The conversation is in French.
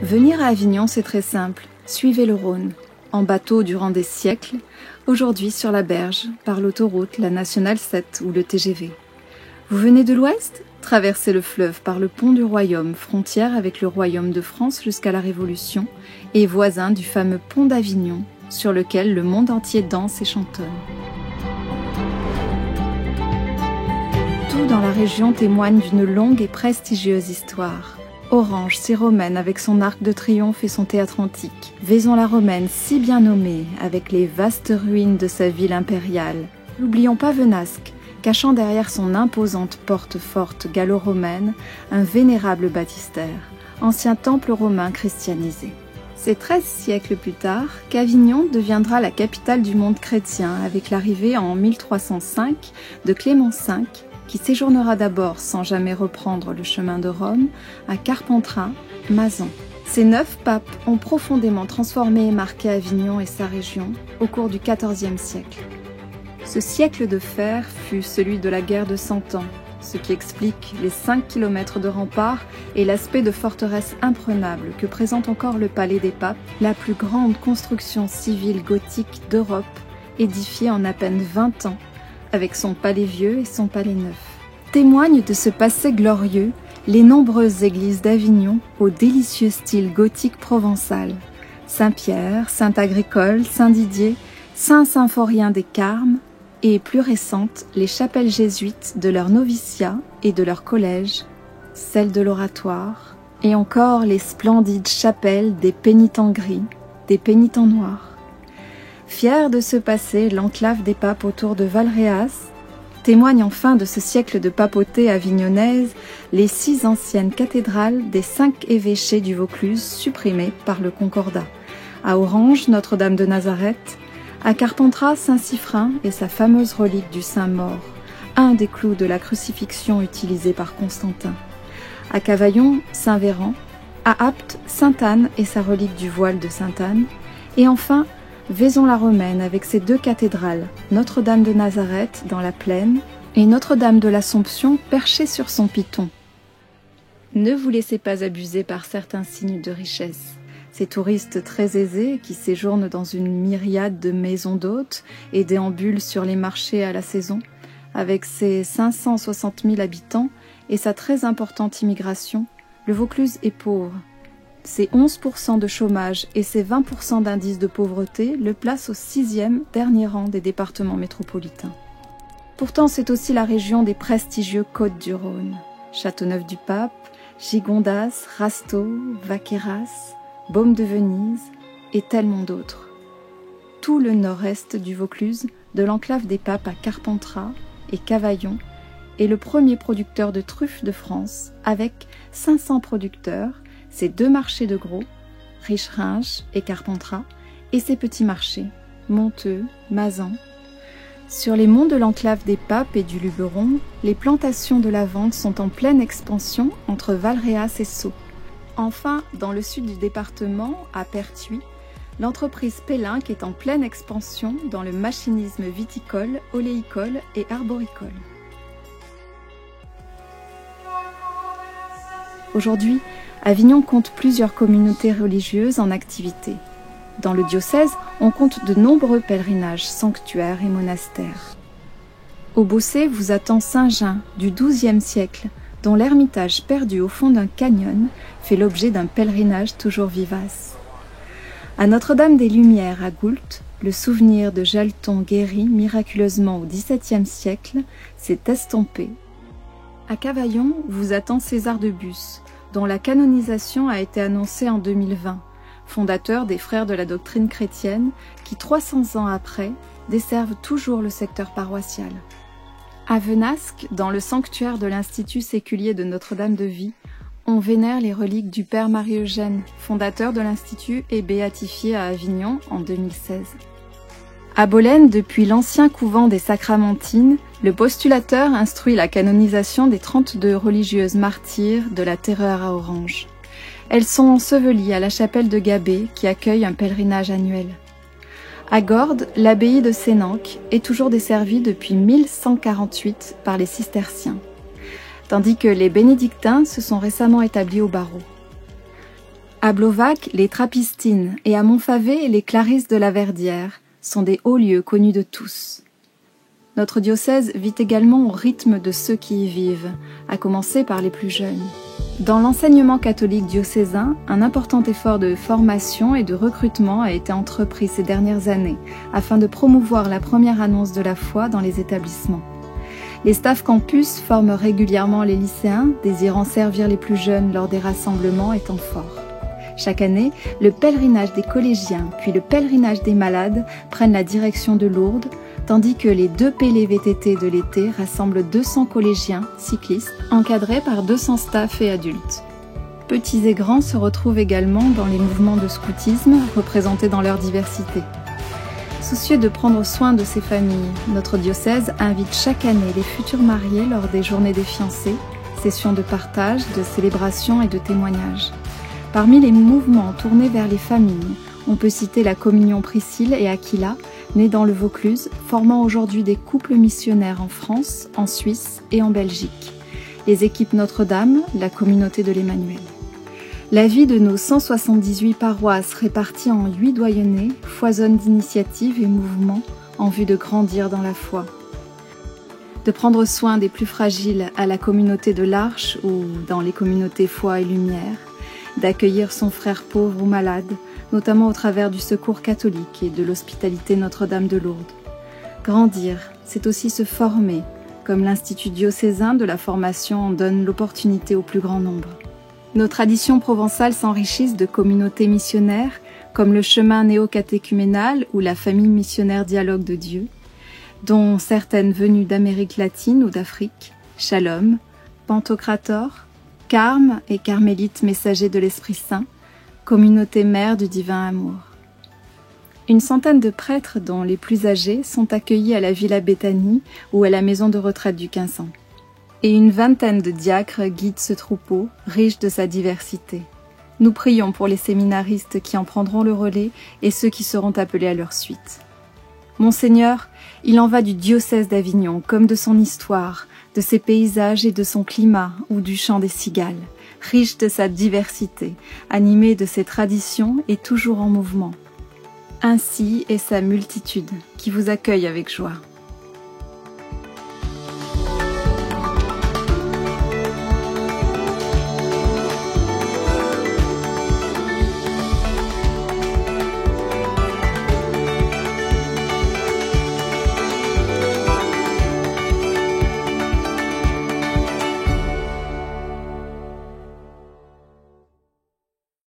Venir à Avignon, c'est très simple. Suivez le Rhône. En bateau durant des siècles, aujourd'hui sur la berge, par l'autoroute, la nationale 7 ou le TGV. Vous venez de l'ouest ? Traversez le fleuve par le pont du Royaume, frontière avec le Royaume de France jusqu'à la Révolution, et voisin du fameux pont d'Avignon, sur lequel le monde entier danse et chantonne. Tout dans la région témoigne d'une longue et prestigieuse histoire. Orange, si romaine avec son arc de triomphe et son théâtre antique. Vaison-la-Romaine, si bien nommée, avec les vastes ruines de sa ville impériale. N'oublions pas Venasque, cachant derrière son imposante porte forte gallo-romaine un vénérable baptistère, ancien temple romain christianisé. C'est 13 siècles plus tard qu'Avignon deviendra la capitale du monde chrétien avec l'arrivée en 1305 de Clément V, qui séjournera d'abord, sans jamais reprendre le chemin de Rome, à Carpentras, Mazan. Ces 9 papes ont profondément transformé et marqué Avignon et sa région au cours du XIVe siècle. Ce siècle de fer fut celui de la guerre de 100 ans, ce qui explique les 5 kilomètres de remparts et l'aspect de forteresse imprenable que présente encore le Palais des Papes, la plus grande construction civile gothique d'Europe, édifiée en à peine 20 ans, avec son palais vieux et son palais neuf. Témoignent de ce passé glorieux les nombreuses églises d'Avignon au délicieux style gothique provençal. Saint-Pierre, Saint-Agricole, Saint-Didier, Saint-Symphorien des Carmes et, plus récentes, les chapelles jésuites de leur noviciat et de leur collège, celles de l'oratoire, et encore les splendides chapelles des pénitents gris, des pénitents noirs. Fier de ce passé, l'enclave des papes autour de Valréas témoigne enfin de ce siècle de papauté avignonnaise les 6 anciennes cathédrales des 5 évêchés du Vaucluse supprimées par le Concordat. À Orange, Notre-Dame de Nazareth, à Carpentras, Saint-Siffrin et sa fameuse relique du Saint-Maur, un des clous de la crucifixion utilisée par Constantin. À Cavaillon, Saint-Véran, à Apt, Sainte-Anne et sa relique du voile de Sainte-Anne, et enfin Vaison-la-Romaine avec ses 2 cathédrales, Notre-Dame de Nazareth dans la plaine et Notre-Dame de l'Assomption perchée sur son piton. Ne vous laissez pas abuser par certains signes de richesse. Ces touristes très aisés qui séjournent dans une myriade de maisons d'hôtes et déambulent sur les marchés à la saison, avec ses 560 000 habitants et sa très importante immigration, le Vaucluse est pauvre. Ses 11% de chômage et ses 20% d'indice de pauvreté le placent au 6e dernier rang des départements métropolitains. Pourtant, c'est aussi la région des prestigieux Côtes-du-Rhône. Châteauneuf-du-Pape, Gigondas, Rasteau, Vaqueras, Baume de Venise et tellement d'autres. Tout le nord-est du Vaucluse, de l'enclave des Papes à Carpentras et Cavaillon, est le premier producteur de truffes de France, avec 500 producteurs, ses 2 marchés de gros, Richeringe et Carpentras, et ses petits marchés, Monteux, Mazan. Sur les monts de l'enclave des Papes et du Luberon, les plantations de lavande sont en pleine expansion entre Valréas et Sceaux. Enfin, dans le sud du département, à Pertuis, l'entreprise Pélinck est en pleine expansion dans le machinisme viticole, oléicole et arboricole. Aujourd'hui, Avignon compte plusieurs communautés religieuses en activité. Dans le diocèse, on compte de nombreux pèlerinages, sanctuaires et monastères. Au Beaussais vous attend Saint-Jean du XIIe siècle, dont l'ermitage perdu au fond d'un canyon fait l'objet d'un pèlerinage toujours vivace. À Notre-Dame des Lumières à Goult, le souvenir de Jalton guéri miraculeusement au XVIIe siècle s'est estompé. À Cavaillon vous attend César de Bus, dont la canonisation a été annoncée en 2020, fondateur des Frères de la doctrine chrétienne qui, 300 ans après, desservent toujours le secteur paroissial. À Venasque, dans le sanctuaire de l'Institut séculier de Notre-Dame de Vie, on vénère les reliques du Père Marie-Eugène, fondateur de l'Institut et béatifié à Avignon en 2016. À Bolène, depuis l'ancien couvent des Sacramentines, le postulateur instruit la canonisation des 32 religieuses martyrs de la Terreur à Orange. Elles sont ensevelies à la chapelle de Gabet qui accueille un pèlerinage annuel. À Gordes, l'abbaye de Sénanque est toujours desservie depuis 1148 par les cisterciens, tandis que les bénédictins se sont récemment établis au barreau. À Blovac, les Trappistines et à Montfavet, les Clarisses de la Verdière sont des hauts lieux connus de tous. Notre diocèse vit également au rythme de ceux qui y vivent, à commencer par les plus jeunes. Dans l'enseignement catholique diocésain, un important effort de formation et de recrutement a été entrepris ces dernières années afin de promouvoir la première annonce de la foi dans les établissements. Les staff campus forment régulièrement les lycéens, désirant servir les plus jeunes lors des rassemblements et temps forts. Chaque année, le pèlerinage des collégiens puis le pèlerinage des malades prennent la direction de Lourdes, tandis que les 2 pélés VTT de l'été rassemblent 200 collégiens, cyclistes, encadrés par 200 staffs et adultes. Petits et grands se retrouvent également dans les mouvements de scoutisme, représentés dans leur diversité. Soucieux de prendre soin de ces familles, notre diocèse invite chaque année les futurs mariés lors des journées des fiancés, sessions de partage, de célébration et de témoignages. Parmi les mouvements tournés vers les familles, on peut citer la communion Priscille et Aquila, nés dans le Vaucluse, formant aujourd'hui des couples missionnaires en France, en Suisse et en Belgique. Les équipes Notre-Dame, la communauté de l'Emmanuel. La vie de nos 178 paroisses réparties en 8 doyennés foisonne d'initiatives et mouvements en vue de grandir dans la foi. De prendre soin des plus fragiles à la communauté de l'Arche ou dans les communautés Foi et Lumière, d'accueillir son frère pauvre ou malade, notamment au travers du secours catholique et de l'hospitalité Notre-Dame de Lourdes. Grandir, c'est aussi se former, comme l'Institut diocésain de la formation en donne l'opportunité au plus grand nombre. Nos traditions provençales s'enrichissent de communautés missionnaires, comme le chemin néo-catéchuménal ou la famille missionnaire Dialogue de Dieu, dont certaines venues d'Amérique latine ou d'Afrique, Shalom, Pantocrator, Carme et Carmélites messagers de l'Esprit Saint, communauté mère du divin amour. Une centaine de prêtres, dont les plus âgés, sont accueillis à la Villa Béthanie ou à la maison de retraite du Quinçan. Et une vingtaine de diacres guident ce troupeau, riche de sa diversité. Nous prions pour les séminaristes qui en prendront le relais et ceux qui seront appelés à leur suite. Monseigneur, il en va du diocèse d'Avignon comme de son histoire, de ses paysages et de son climat ou du chant des cigales, riche de sa diversité, animé de ses traditions et toujours en mouvement. Ainsi est sa multitude qui vous accueille avec joie.